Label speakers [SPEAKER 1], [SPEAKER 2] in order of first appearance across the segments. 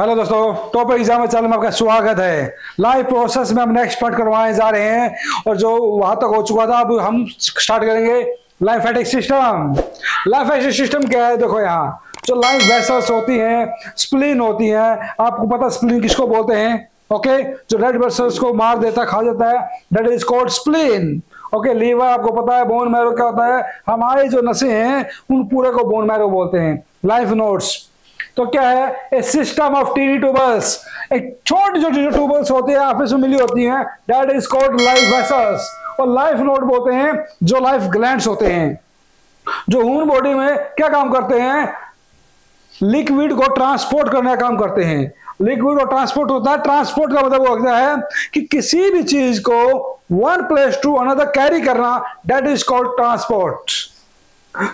[SPEAKER 1] Hello दोस्तों, top exam channel में आपका स्वागत है। लाइव प्रोसेस में हम नेक्स्ट पार्ट करवाने जा रहे हैं और जो वहां तक हो चुका था अब हम स्टार्ट करेंगे लाइम्फेटिक सिस्टम। लाइम्फेटिक सिस्टम क्या है? देखो यहाँ जो लाइफ वेसल्स होती हैं, स्प्लीन होती हैं। आपको पता स्प्लीन किसको बोलते हैं? ओके, जो रेड ब्लड सेल्स को मार देता खा जाता है, that is called spleen. Okay, liver आपको पता है, बोन मैरो क्या होता है? हमारे जो नसें हैं उन पूरे को बोन मैरो बोलते हैं। लाइफ नोड्स तो क्या है? ए सिस्टम ऑफ टीनी ट्यूबल्स, एक छोटी छोटी जो ट्यूबल्स होती है आपस में मिली होती हैं, that is called life vessels. और लाइफ नोड बोलते हैं जो लाइफ ग्लैंड्स होते हैं, जो ह्यूमन बॉडी में क्या काम करते हैं? लिक्विड को ट्रांसपोर्ट करने का काम करते हैं। लिक्विड को ट्रांसपोर्ट होता है। ट्रांसपोर्ट का मतलब होता है कि किसी भी चीज को one place to another carry करना, दैट इज कॉल्ड ट्रांसपोर्ट।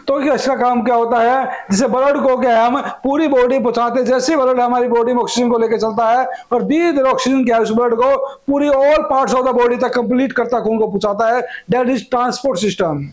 [SPEAKER 1] तो इसका काम क्या होता है? जैसे ब्लड को क्या हम पूरी बॉडी पहुंचाते हैं, जैसे ब्लड हमारी बॉडी में ऑक्सीजन को लेकर चलता है और धीरे धीरे ऑक्सीजन क्या है उस ब्लड को पूरी all parts of the body तक कंप्लीट करता, खून को पहुंचाता है, दैट इज ट्रांसपोर्ट सिस्टम।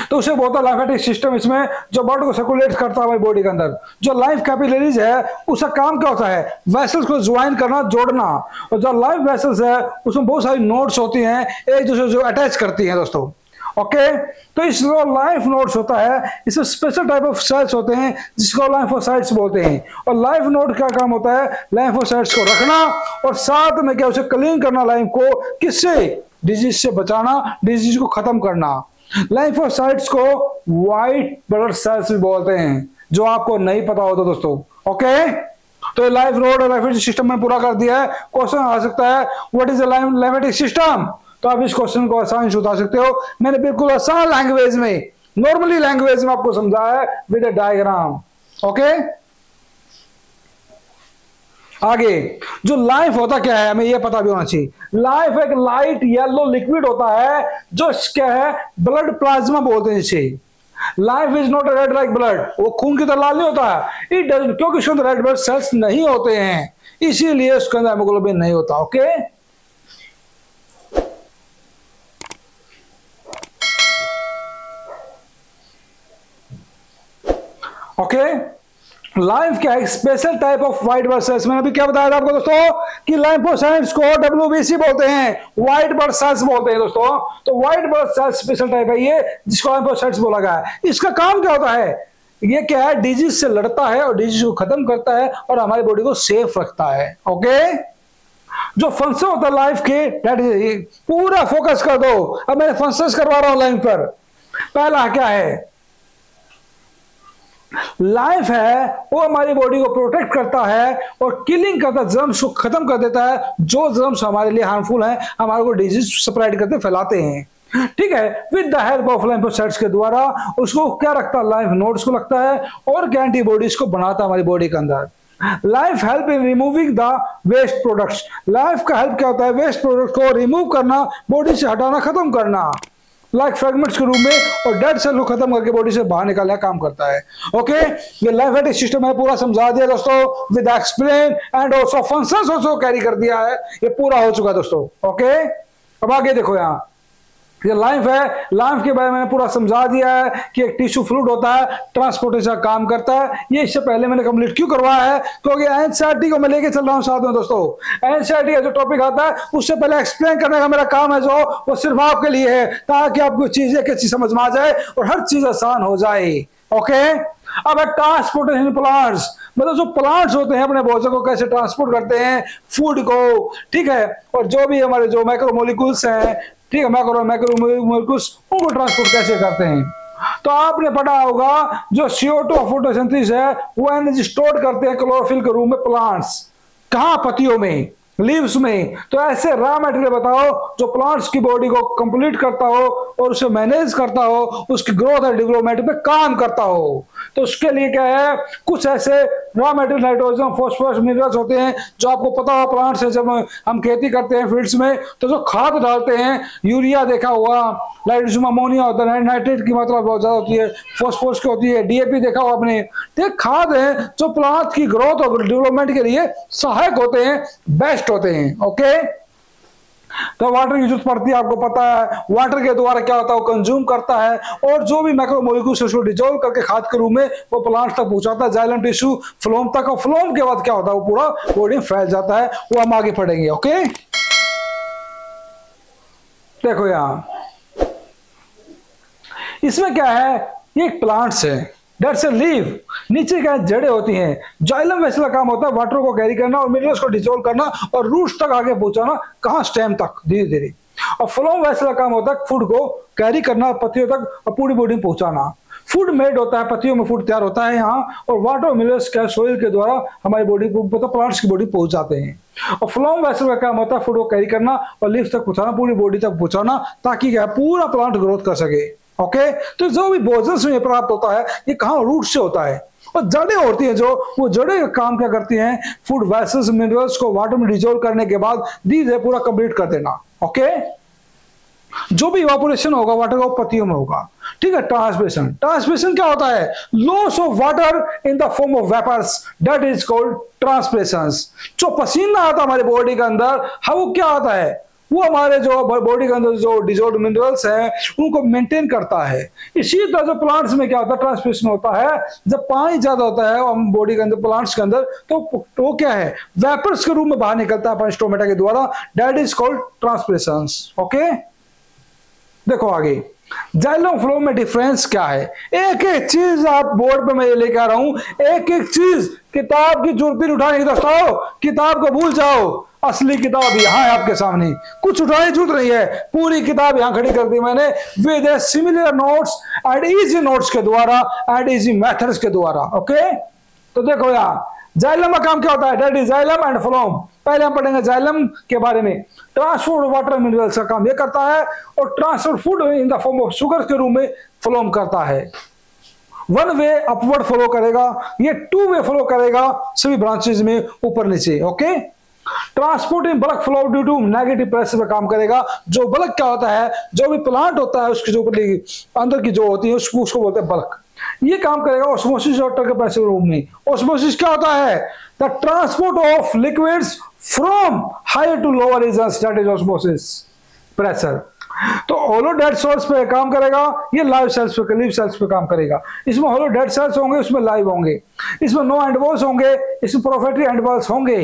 [SPEAKER 1] तो उसे बोलता है लाइम्फेटिक सिस्टम। इसमें जो ब्लड को सर्कुलेट करता है हमारी बॉडी के अंदर, जो लाइफ कैपिलरीज है उसका काम क्या होता है? वेसल्स को ज्वाइन करना, जोड़ना। और जो लाइफ वेसल्स है उसमें बहुत सारी नोड्स होती हैं एक दूसरे जो अटैच करती हैं दोस्तों। ओके, तो इस लाइफ नोड्स होता है, इसमें स्पेशल टाइप ऑफ सेल्स होते हैं जिसको लाइम्फोसाइट्स बोलते हैं। और लाइफ नोड का काम होता है लाइम्फोसाइट्स को रखना और साथ में क्या उसे क्लीन करना, लाइफ को किससे? डिजीज से बचाना, डिजीज को खत्म करना। लाइम्फोसाइट्स को व्हाइट ब्लड सेल्स भी बोलते हैं, जो आपको नहीं पता होता दोस्तों। ओके, तो लाइफ नोड और लाइम्फेटिक सिस्टम में पूरा कर दिया है। क्वेश्चन आ सकता है व्हाट इज द लाइम्फेटिक सिस्टम? तो आप इस क्वेश्चन को आसानी से उतार सकते हो। मैंने बिल्कुल आसान लैंग्वेज में, नॉर्मली लैंग्वेज में आपको समझाया है विद अ डायग्राम। ओके, आगे जो लाइफ होता क्या है हमें यह पता भी होना चाहिए। लाइफ एक लाइट येलो लिक्विड होता है जो क्या है? ब्लड प्लाज्मा बोलते हैं इसे। Life is not red like blood, वो खून की तरह लाल नहीं होता है। इट डजंट, क्योंकि उसके अंदर रेड ब्लड सेल्स नहीं होते हैं, इसीलिए उसके अंदर हेमोग्लोबिन नहीं होता। ओके, ओके, लाइफ क्या है? Special type of white blood cells. मैंने अभी क्या बताया था आपको दोस्तों कि लाइम्फोसाइट्स को WBC बोलते हैं, व्हाइट ब्लड सेल्स बोलते हैं दोस्तों। तो white blood cells special type है ये, जिसको लाइम्फोसाइट्स बोला गया है। इसका काम क्या होता है? ये क्या है? डिजीज से लड़ता है और डिजीज को खत्म करता है और हमारी बॉडी को सेफ रखता है। ओके, जो फंक्शन होता है लाइफ के, पूरा फोकस कर दो। अब मैं फंक्शंस करवा रहा हूं लाइफ पर। पहला क्या है? लाइफ है वो हमारी बॉडी को प्रोटेक्ट करता है और किलिंग करता है, जर्म्स को खत्म कर देता है। जो जर्म्स हमारे लिए हार्मफुल हैं हमारे को डिजीज स्प्रेड करते फैलाते हैं। ठीक है, विद द हेल्प ऑफ लाइम्फोसाइट्स के द्वारा उसको क्या रखता है? लाइफ नोड्स को लगता है और क्या एंटीबॉडीज को बनाता है हमारी बॉडी के अंदर। Life help in removing the waste products. Life का हेल्प क्या होता है? वेस्ट प्रोडक्ट को रिमूव करना, बॉडी से हटाना, खत्म करना, लाइक फ्रेगमेंट्स के रूप में, और डेड सेल को खत्म करके बॉडी से बाहर निकालने का काम करता है। ओके, ये लाइम्फेटिक सिस्टम है, पूरा समझा दिया दोस्तों with explain and also functions also carry कर दिया है। ये पूरा हो चुका है दोस्तों। ओके, अब आगे देखो यहाँ ये लाइफ है। लाइफ के बारे में मैंने पूरा समझा दिया है कि एक टिश्यू फ्लूइड होता है, ट्रांसपोर्टेशन का काम करता है। ये इससे पहले मैंने कंप्लीट क्यों करवाया है? क्योंकि एनसीईआरटी को मैं लेके चल रहा हूं साथ में दोस्तों। एनसीईआरटी का जो टॉपिक आता है उससे पहले एक्सप्लेन करने का मेरा काम है, जो वो सिर्फ आपके लिए है, ताकि आपको चीजें कैसी समझ में आ जाए और हर चीज आसान हो जाए। ओके, अब ट्रांसपोर्टेशन प्लांट्स, मतलब जो प्लांट्स होते हैं अपने भोजन को कैसे ट्रांसपोर्ट करते हैं, फूड को। ठीक है, और जो भी हमारे जो मैक्रोमोलिक्यूल्स हैं, ठीक है, मैक्रोमोलिक्यूल्स, उनको ट्रांसपोर्ट कैसे करते हैं। तो आपने पढ़ा होगा जो CO2 फोटोसिंथेसिस है वो एनर्जी स्टोर करते हैं क्लोरोफिल के रूप में प्लांट्स। कहाँ? पत्तियों में, लीव्स में। तो ऐसे रॉ मटेरियल बताओ जो प्लांट्स की बॉडी को कंप्लीट करता हो और उसे मैनेज करता हो, उसकी ग्रोथ और डेवलपमेंट पे काम करता हो। तो उसके लिए क्या है? कुछ ऐसे raw material nitrogen, phosphorus, minerals होते हैं जो आपको पता हो प्लांट से। जब हम खेती करते हैं फील्ड्स में तो जो खाद डालते हैं, यूरिया देखा हुआ, नाइट्रोजन अमोनिया होता है, नाइट्रेट की मात्रा बहुत ज्यादा होती है, फास्फोरस की होती है, DAP देखा हुआ आपने। तो खाद है जो प्लांट की ग्रोथ और डेवलपमेंट के लिए सहायक होते हैं, बेस्ट होते हैं। ओके, तो वाटर की जरूरत पड़ती है, आपको पता है। वाटर के द्वारा क्या होता है, वो कंज्यूम करता है और जो भी मैक्रोमोलिक्यूल्स उसको डिजोल्व करके खाद के रूप में वो प्लांट तक पहुंचाता है, जाइलम टिश्यू फ्लोम तक, और फ्लोम के बाद क्या होता है, वो पूरा बॉडी में फैल जाता है। वो हम आगे पढ़ेंगे। ओके, देखो यहां इसमें क्या है, ये एक प्लांट्स है, डेट्स ए लीव, नीचे क्या जड़ें होती हैं। जाइलम वेसल का काम होता है वाटर को कैरी करना और मिनरल्स को डिसॉल्व करना और रूट्स तक आगे पहुंचाना, कहां, स्टेम तक धीरे धीरे। और फ्लोम वेसल का काम होता है फूड को कैरी करना पत्तियों तक और पूरी बॉडी में पहुंचाना। फूड मेड होता है, पत्तियों में फूड तैयार होता है यहाँ, और वाटर मिनरल्स क्या सोइल के द्वारा हमारी बॉडी को, मतलब प्लांट्स की बॉडी पहुंच जाते हैं। और फ्लोम वेसल का काम होता है फूड को कैरी करना और लीव्स तक पहुंचाना, पूरी बॉडी तक पहुंचाना, ताकि क्या पूरा प्लांट ग्रोथ कर सके। ओके, तो जो भी भोजन में प्राप्त होता है ये कहाँ, रूट से होता है। और जड़ें होती हैं जो, वो जड़ें का काम क्या करती हैं, फूड वेसल्स मिनरल्स को वाटर में डिजोल्व करने के बाद धीरे पूरा कंप्लीट कर देना। ओके, जो भी इवापोरेशन होगा वाटर का पत्तियों में होगा। ठीक है, ट्रांसपिरेशन, ट्रांसपिरेशन क्या होता है, loss of water in the form of vapours, that is called transpiration. जो पसीना आता है हमारी बॉडी के अंदर, वो क्या आता है, वो हमारे जो बॉडी के अंदर जो डिजॉल्व्ड मिनरल्स हैं उनको मेंटेन करता है। इसी तरह जो प्लांट्स में क्या होता है, ट्रांसपिरेशन होता है। जब पानी ज्यादा होता है हम बॉडी के अंदर, प्लांट्स के अंदर, तो वो क्या है, वेपर्स के रूप में बाहर निकलता है स्टोमेटा के द्वारा, that is called transpiration. Okay, देखो आगे जाइलम फ्लो में डिफरेंस क्या है। एक एक चीज आप बोर्ड पे मैं ये लेकर आ रहा हूं, एक एक चीज, किताब की जरूरत नहीं उठाने की दोस्तों, किताब को भूल जाओ, असली किताब यहाँ है आपके सामने, कुछ उठाने की जरूरत नहीं है, पूरी किताब यहाँ खड़ी कर दी मैंने with similar notes and easy notes के द्वारा एंड इजी मेथड्स के द्वारा। ओके, तो देखो यहाँ जाइलम का काम क्या होता है, that is xylem and phloem. पहले हम पढ़ेंगे जाइलम के बारे में। ट्रांसपोर्ट वाटर मिनरल्स का काम ये करता है और transfer food in the form of sugar के रूप में फ्लोम करता है। वन वे अपवर्ड फ्लो करेगा, ये टू वे फ्लो करेगा सभी ब्रांचेस में, ऊपर नीचे। Okay, transport in bulk flow due to negative pressure पे काम करेगा। जो बल्क क्या होता है, जो भी प्लांट होता है उसके जो अंदर की जो होती है उसको बोलते हैं बल्क। ये काम करेगा ऑस्मोसिस वाटर के प्रेशर रूम में। ऑस्मोसिस क्या होता है, the transport of liquids from higher to lower regions, that is osmosis pressure. तो होलो डेड सेल्स पे काम करेगा, ये लाइव सेल्स पे, लिव सेल्स पे काम करेगा। इसमें होलो डेड सेल्स होंगे, उसमें लाइव होंगे, इसमें नो एंडवॉल्स होंगे, इसमें प्रोफेटरी एंडवॉल्स होंगे।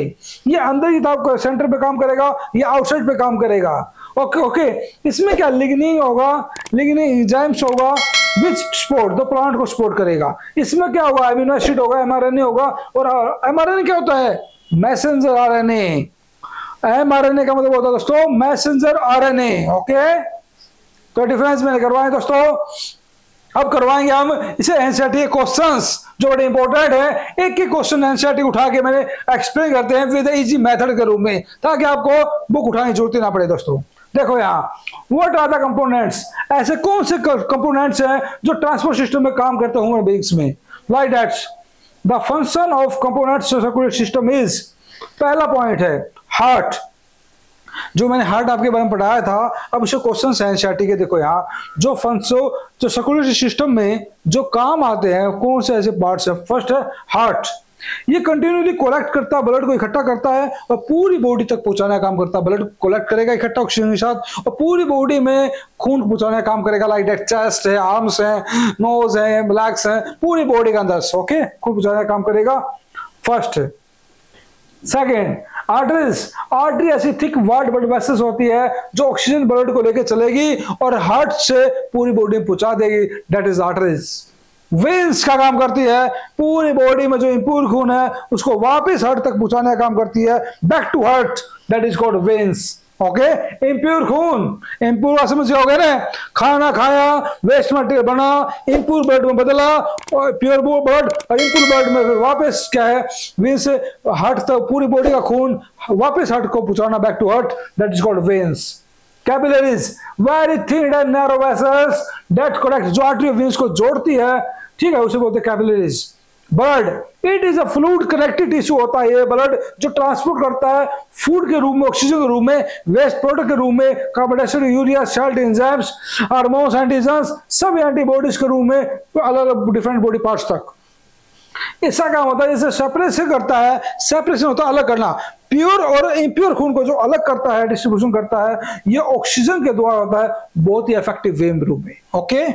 [SPEAKER 1] ये अंदर की तरफ सेंटर पे काम करेगा, ये आउटसाइड पे काम करेगा। ओके ओके, इसमें क्या लिग्निन होगा, लिग्निन एंजाइम्स होगा विच सपोर्ट द प्लांट को सपोर्ट करेगा। इसमें क्या होगा, अमीनो एसिड होगा, एमआरएनए होगा। और एमआरएनए क्या होता है, मैसेंजर आरएनए। एमआरएनए का मतलब होता है दोस्तों मैसेंजर आरएनए। ओके, तो डिफरेंस मैंने करवाए दोस्तों। अब करवाएंगे हम इसे एनसीईआरटी क्वेश्चंस जो बड़े इंपॉर्टेंट है। एक एक क्वेश्चन एनसीईआरटी उठा के मैंने एक्सप्लेन करते हैं विद इजी मेथड के रूप में, ताकि आपको बुक उठाने की जरूरत ना पड़े। दोस्तों देखो यहाँ, व्हाट आर द कंपोनेंट्स, ऐसे कौन से कंपोनेंट्स हैं जो ट्रांसपोर्ट सिस्टम में काम करते हैं ह्यूमन बीइंग्स में। Like that the function of components circulatory system is, पहला पॉइंट है हार्ट। जो मैंने हार्ट आपके बारे में पढ़ाया था, अब इसे क्वेश्चन है एनसीईआरटी के। देखो यहाँ जो फंक्शन जो सर्कुलेटरी सिस्टम में जो काम आते हैं, कौन से ऐसे पार्ट्स है। फर्स्ट है हार्ट, ये कंटिन्यूली कलेक्ट करता है, ब्लड को इकट्ठा करता है और पूरी बॉडी तक पहुंचाने का काम करता है। ब्लड कलेक्ट करेगा इकट्ठा ऑक्सीजन के साथ और पूरी बॉडी में खून पहुंचाने का काम करेगा। लाइक दैट चेस्ट है, आर्म्स है, नोज है, लेग्स है, पूरी बॉडी के अंदर। ओके, खून पहुंचाने का काम करेगा, फर्स्ट। सेकेंड आर्टरीज, आर्टरी ऐसी थिक वाइड ब्लड वेसल्स होती है जो ऑक्सीजन ब्लड को लेकर चलेगी और हार्ट से पूरी बॉडी में पहुंचा देगी, दैट इज आर्टरीज। वेन्स का काम करती है, पूरी बॉडी में जो इंप्योर खून है उसको वापस हार्ट तक पहुंचाने का काम करती है, back to heart, that is called veins. Okay, impure खून, इंप्योर समझ गए ना, खाना खाया, वेस्ट मटेरियल बना, इंप्योर ब्लड में बदला और प्योर ब्लड और इंप्योर ब्लड में फिर वापस क्या है, वेन्स से हार्ट तक पूरी बॉडी का खून वापस हार्ट को पहुंचाना, back to heart, that is called veins. Capillaries, very thin and narrow vessels that connect, जो आर्टरी वेन्स को जोड़ती है, ठीक है, उसे बोलते हैं capillaries. Blood, it is a fluid connective tissue होता है ये ब्लड, जो ट्रांसपोर्ट करता है फूड के रूप में, ऑक्सीजन के रूप में, वेस्ट प्रोडक्ट के रूप में, carbon dioxide, urea, salt, enzymes, hormones, antigens, सब एंटीबॉडीज के रूप में अलग अलग डिफरेंट बॉडी पार्ट्स तक। इसका काम होता है जैसे सेपरेशन करता है, सेपरेशन होता है अलग करना। प्योर और इम्प्योर खून को जो अलग करता है, डिस्ट्रीब्यूशन करता है, ये ऑक्सीजन के द्वारा होता है, बहुत ही इफेक्टिव वे में। ओके,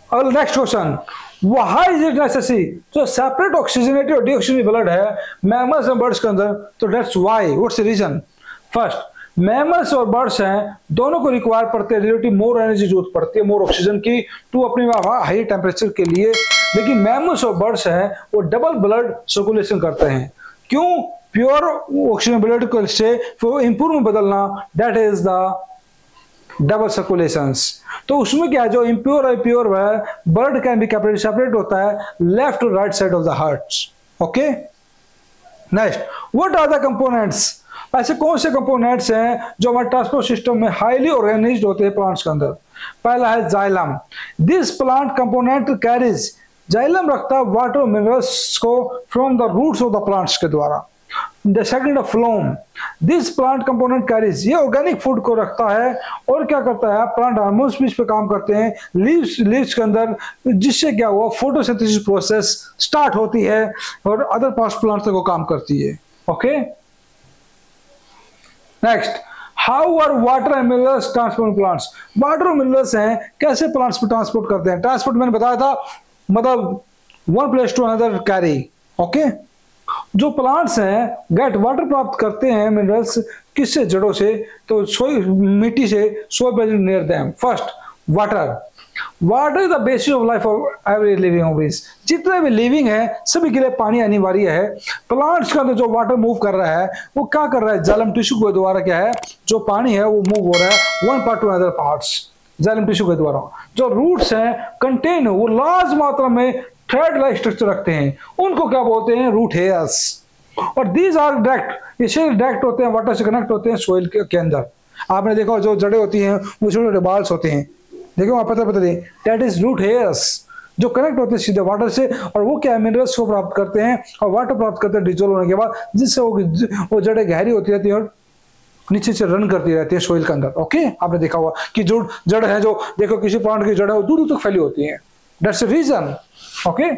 [SPEAKER 1] और next question, why is it necessary to separate oxygenated और डीऑक्सीजनेटेड ब्लड है मैमल्स एंड बर्ड्स के अंदर, तो that's why, what's the reason. First, mammals और बर्ड्स हैं, दोनों को रिक्वायर पड़ते हैं, रिलेटिव मोर एनर्जी जरूरत पड़ती है, मोर ऑक्सीजन की, टू अपने हाई टेम्परेचर के लिए। लेकिन मैमल्स और बर्ड्स हैं वो डबल ब्लड सर्कुलेशन करते हैं। क्यों? प्योर ऑक्सीजन ब्लड को से इंप्योर में बदलना, that is the double circulations. तो उसमें क्या है, जो इंप्योर और प्योर है, ब्लड कैन बी सेपरेट होता है लेफ्ट और right side of the heart. Okay, next, what are the components, ऐसे कौन से कंपोनेंट्स हैं जो हमारे ट्रांसपोर्ट सिस्टम में हाईली ऑर्गेनाइज्ड होते हैं प्लांट्स के अंदर। पहला है xylem, this plant component carries, xylem रखता है वाटर मिनरल्स को from the roots of the plants के द्वारा। द सेकंड है phloem, this plant component carries, ये ऑर्गेनिक फूड को रखता है और क्या करता है, प्लांट हार्मोन्स भी इस पे काम करते हैं लीव्स के अंदर, जिससे क्या हुआ, फोटोसिंथेसिस प्रोसेस स्टार्ट होती है और अदर पार्ट्स प्लांट्स को काम करती है। Okay, next, how are water and minerals transport plants, water और मिनरल्स हैं कैसे प्लांट्स पे ट्रांसपोर्ट करते हैं। ट्रांसपोर्ट मैंने बताया था, मतलब one place to another carry. Okay, जो प्लांट्स हैं गेट वाटर प्राप्त करते हैं मिनरल्स किससे, जड़ों से, तो सोइल, मिट्टी से, soil present near them. First, water, water is the basis of life of every living organism, जितने भी लिविंग है सभी के लिए पानी अनिवार्य है। प्लांट्स का अंदर जो वाटर मूव कर रहा है वो क्या कर रहा है, जाइलम टिश्यू के द्वारा क्या है, जो पानी है वो मूव हो रहा है one part two other parts xylem tissue के द्वारा। जो रूट्स हैं कंटेन, वो लार्ज मात्रा में थ्रेड लाइक स्ट्रक्चर रखते हैं, उनको क्या बोलते हैं, रूट हेयर्स। और दीज आर डायरेक्ट, ये डायरेक्ट होते हैं, वाटर से कनेक्ट होते हैं सोइल के अंदर। आपने देखा जो जड़ें होती हैं वो छोटे छोटे बाल्स होते हैं, देखो आप पता दैट इज रूट हेयर्स, जो कनेक्ट होते हैं सीधे वाटर से, और वो क्या मिनरल्स को प्राप्त करते हैं और वाटर प्राप्त करते हैं डिजोल्व होने के बाद, जिससे वो जड़ें गहरी होती रहती है और नीचे से रन करती रहती है सोइल के अंदर। ओके, आपने देखा हुआ कि जो जड़ है, जो देखो किसी प्लांट की जड़ है वो दूर दूर तक फैली होती है, that's the reason. Okay,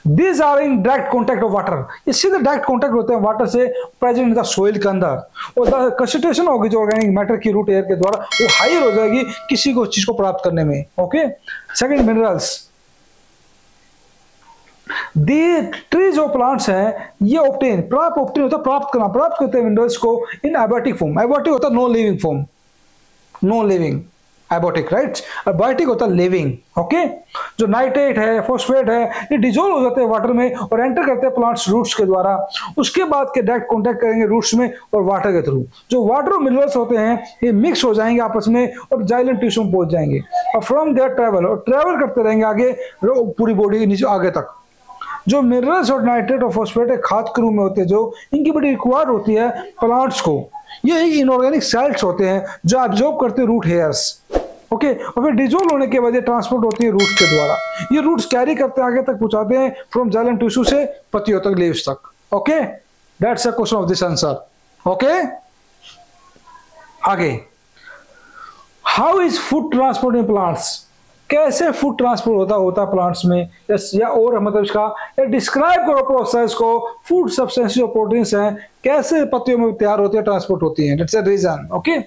[SPEAKER 1] These are in direct contact of water, ये सीधे डायरेक्ट कॉन्टैक्ट होते हैं वाटर से, प्रेजेंट इन द सोइल के अंदर, और कंसंट्रेशन होगी जो ऑर्गेनिक मैटर की रूट एयर के द्वारा वो हायर हो जाएगी किसी को चीज को प्राप्त करने में। ओके, सेकंड, मिनरल्स, दी ट्रीज जो प्लांट्स हैं ये ऑब्टेन होता है प्राप्त करते हैं मिनरल्स को इन एबायोटिक फॉर्म। एबायोटिक होता है non living form, non living abiotic, right, और बायोटिक होता है लिविंग। ओके, जो नाइट्रेट है, फॉस्फेट है, ये डिजोल्व हो जाते हैं वाटर में और एंटर करते हैं प्लांट्स रूट्स के द्वारा, उसके बाद के डायरेक्ट कांटेक्ट करेंगे रूट्स में और वाटर के थ्रू। जो वाटर और मिनरल्स होते हैं ये मिक्स हो जाएंगे आपस में और जाइलम टिश्यू में पहुंच जाएंगे, और फ्रॉम देयर ट्रेवल करते रहेंगे आगे पूरी बॉडी के नीचे आगे तक। जो मिनरल्स और नाइट्रेट और फॉस्फेट खाद के रूप में होते हैं, जो इनकी बड़ी रिक्वायर्ड होती है प्लांट्स को, ये इनऑर्गेनिक सेल्स होते हैं जो एब्जॉर्ब करते हैं रूट हेयर्स। ओके, और फिर डिजोल्व होने के बाद ये ट्रांसपोर्ट होती है रूट्स के द्वारा, ये रूट्स कैरी करते हैं आगे तक पहुंचाते हैं फ्रॉम जाइलम टिश्यू से पत्तियों तक, लीव्स तक। Okay, that's a question of this answer. Okay, आगे, how is food transport in plants, कैसे फूड ट्रांसपोर्ट होता है प्लांट्स में, या और मतलब इसका डिस्क्राइब करो प्रोसेस को, फूड सब्सटेंस जो प्रोटीन्स हैं कैसे पत्तियों में तैयार होती है, ट्रांसपोर्ट होती है, that's the reason. Okay,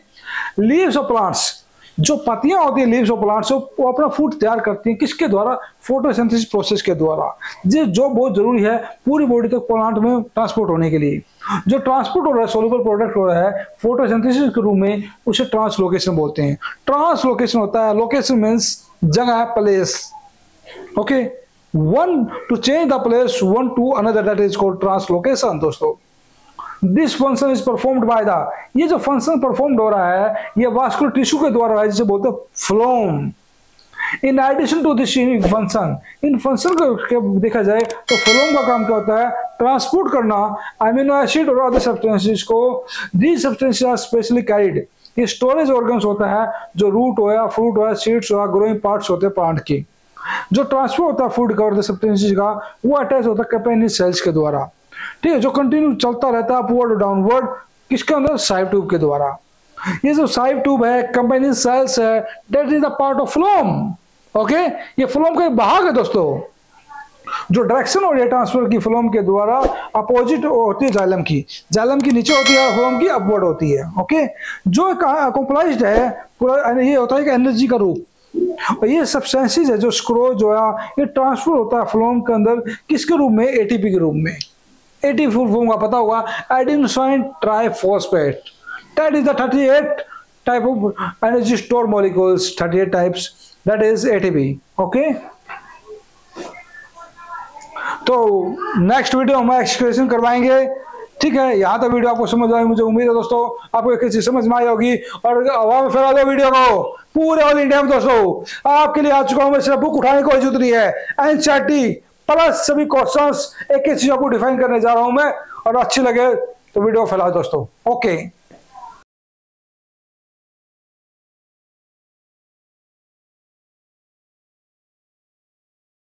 [SPEAKER 1] leaves of plants, जो पत्तियां होती है लीव्स ऑफ प्लांट्स वो अपना फूड तैयार करती हैं, किसके द्वारा, फोटोसिंथेसिस प्रोसेस के द्वारा, जो बहुत जरूरी है पूरी बॉडी तक प्लांट में ट्रांसपोर्ट होने के लिए। जो ट्रांसपोर्ट हो रहा है, सोल्यूबल प्रोडक्ट हो रहा है फोटोसिंथेसिस के रूप में, उसे ट्रांसलोकेशन बोलते हैं। ट्रांसलोकेशन होता है, लोकेशन मींस जगह, place. Okay, one to change the place one to another, that is called translocation. दोस्तों, this function is performed by the, ये जो फंक्शन परफॉर्म्ड हो रहा है ये वास्कुलर टिश्यू के द्वारा है, जिसे बोलते हैं phloem. In addition to this function, इन फंक्शन को देखा जाए तो फ्लोम का काम क्या होता है, ट्रांसपोर्ट करना अमीनो एसिड और अदर सब्सटेंसेस को। These substances are specially carried, ये स्टोरेज ऑर्गन्स होता है, जो रूट हो या फ्रूट हो या सीड्स हो या ग्रोइंग पार्ट्स होते हैं प्लांट की। जो ट्रांसफर होता है फूड का और सब्सटेंसेस का, वो अटैच होता है कैपेनिस सेल्स के द्वारा। ठीक है, जो कंटिन्यू चलता रहता है अपवर्ड और डाउनवर्ड, किसके अंदर, साइव ट्यूब के द्वारा। ये जो साइव ट्यूब है, कैपेनिस सेल्स है, that is the part of phloem. Okay, ये फ्लोम का एक भाग है दोस्तों। जो डायरेक्शन और एयर ट्रांसफर की फ्लोम के द्वारा अपोजिट होती है जाइलम की नीचे होती है, फ्लोम की अपवर्ड होती है। ओके, जो कंप्लाइज्ड है पूरा ये होता है कि एनर्जी का रूप, और ये सब्सटेंसेस है जो स्क्रो जो है ये ट्रांसफर होता है फ्लोम के अंदर किसके रूप में, एटीपी के रूप में। एटीपी फुल फॉर्म का पता होगा, adenosine triphosphate, that is the 38 type of energy store molecules, 38 types, that is ATP. Okay, तो नेक्स्ट वीडियो हम एक्सप्रेशन करवाएंगे। ठीक है, यहाँ तक वीडियो आपको समझ आई, मुझे उम्मीद है दोस्तों आपको एक चीज समझ में आई होगी, और हवा में फैला दो वीडियो को पूरे ऑल इंडिया में। दोस्तों आपके लिए आ चुका हूं, मैं सिर्फ बुक उठाने की कोई जरूरत नहीं है, एनसीईआरटी प्लस सभी क्वेश्चंस एक एक चीज आपको डिफाइन करने जा रहा हूं मैं, और अच्छी लगे तो वीडियो फैलाओ दोस्तों। ओके।